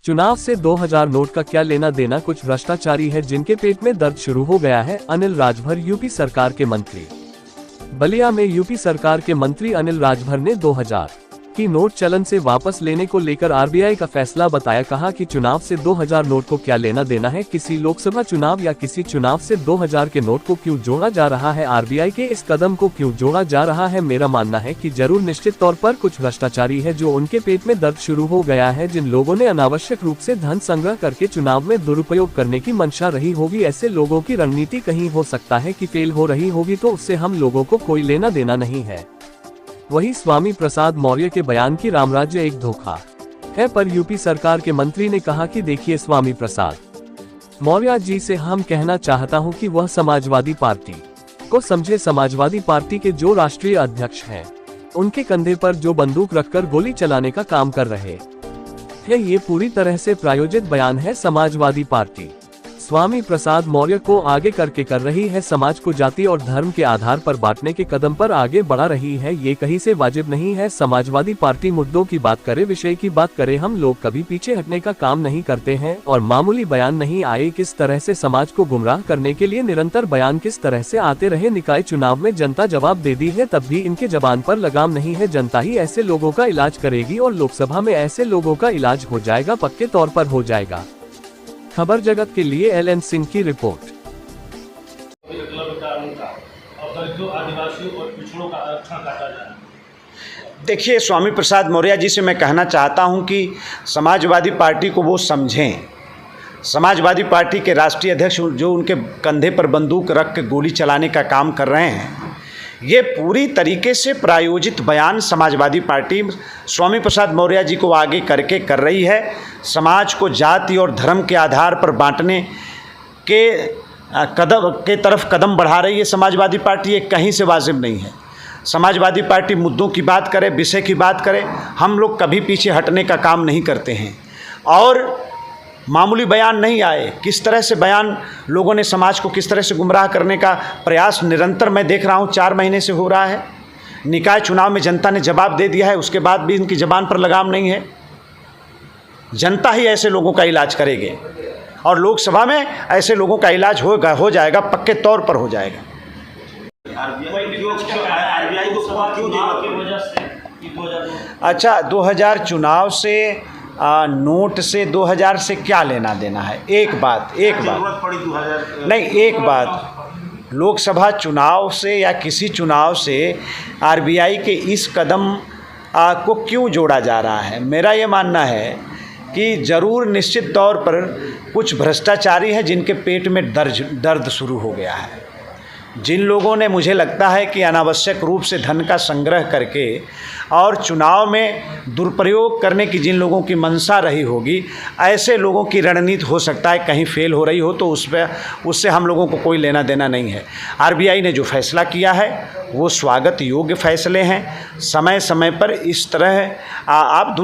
चुनाव से 2000 नोट का क्या लेना देना, कुछ भ्रष्टाचारी है जिनके पेट में दर्द शुरू हो गया है। अनिल राजभर यूपी सरकार के मंत्री। बलिया में यूपी सरकार के मंत्री अनिल राजभर ने 2000 की नोट चलन से वापस लेने को लेकर आरबीआई का फैसला बताया। कहा कि चुनाव से 2000 नोट को क्या लेना देना है, किसी लोकसभा चुनाव या किसी चुनाव से 2000 के नोट को क्यों जोड़ा जा रहा है, आरबीआई के इस कदम को क्यों जोड़ा जा रहा है। मेरा मानना है कि जरूर निश्चित तौर पर कुछ भ्रष्टाचारी है जो उनके पेट में दर्द शुरू हो गया है, जिन लोगों ने अनावश्यक रूप से धन संग्रह करके चुनाव में दुरुपयोग करने की मंशा रही होगी। ऐसे लोगों की रणनीति कहीं हो सकता है कि फेल हो रही होगी, तो उससे हम लोगों को कोई लेना देना नहीं है। वही स्वामी प्रसाद मौर्य के बयान की रामराज्य एक धोखा है, पर यूपी सरकार के मंत्री ने कहा कि देखिए, स्वामी प्रसाद मौर्य जी से हम कहना चाहता हूं कि वह समाजवादी पार्टी को समझे। समाजवादी पार्टी के जो राष्ट्रीय अध्यक्ष हैं, उनके कंधे पर जो बंदूक रखकर गोली चलाने का काम कर रहे हैं, ये पूरी तरह से प्रायोजित बयान है। समाजवादी पार्टी स्वामी प्रसाद मौर्य को आगे करके कर रही है, समाज को जाति और धर्म के आधार पर बांटने के कदम पर आगे बढ़ा रही है। ये कहीं से वाजिब नहीं है। समाजवादी पार्टी मुद्दों की बात करे, विषय की बात करे, हम लोग कभी पीछे हटने का काम नहीं करते हैं। और मामूली बयान नहीं आए, किस तरह से समाज को गुमराह करने के लिए निरंतर बयान किस तरह से आते रहे। निकाय चुनाव में जनता जवाब दे दी है, तब भी इनके जबान पर लगाम नहीं है। जनता ही ऐसे लोगों का इलाज करेगी और लोकसभा में ऐसे लोगों का इलाज हो जाएगा, पक्के तौर पर हो जाएगा। खबर जगत के लिए एल एन सिंह की रिपोर्ट। देखिए, स्वामी प्रसाद मौर्य जी से मैं कहना चाहता हूं कि समाजवादी पार्टी को वो समझें। समाजवादी पार्टी के राष्ट्रीय अध्यक्ष जो उनके कंधे पर बंदूक रख के गोली चलाने का काम कर रहे हैं, ये पूरी तरीके से प्रायोजित बयान समाजवादी पार्टी स्वामी प्रसाद मौर्य जी को आगे करके कर रही है। समाज को जाति और धर्म के आधार पर बांटने के तरफ कदम बढ़ा रही है समाजवादी पार्टी। ये कहीं से वाजिब नहीं है। समाजवादी पार्टी मुद्दों की बात करे, विषय की बात करे, हम लोग कभी पीछे हटने का काम नहीं करते हैं। और मामूली बयान नहीं आए, किस तरह से बयान लोगों ने समाज को किस तरह से गुमराह करने का प्रयास निरंतर मैं देख रहा हूँ 4 महीने से हो रहा है। निकाय चुनाव में जनता ने जवाब दे दिया है, उसके बाद भी इनकी जबान पर लगाम नहीं है। जनता ही ऐसे लोगों का इलाज करेगी और लोकसभा में ऐसे लोगों का इलाज हो जाएगा, पक्के तौर पर हो जाएगा। अच्छा, 2000 चुनाव से नोट से 2000 से क्या लेना देना है? एक बात नहीं, एक बात, लोकसभा चुनाव से या किसी चुनाव से आरबीआई के इस कदम को क्यों जोड़ा जा रहा है? मेरा ये मानना है कि ज़रूर निश्चित तौर पर कुछ भ्रष्टाचारी हैं जिनके पेट में दर्द शुरू हो गया है। जिन लोगों ने, मुझे लगता है कि अनावश्यक रूप से धन का संग्रह करके और चुनाव में दुरुपयोग करने की जिन लोगों की मंशा रही होगी, ऐसे लोगों की रणनीति हो सकता है कहीं फेल हो रही हो, तो उससे हम लोगों को कोई लेना देना नहीं है। आरबीआई ने जो फैसला किया है वो स्वागत योग्य फैसले हैं। समय समय पर इस तरह आप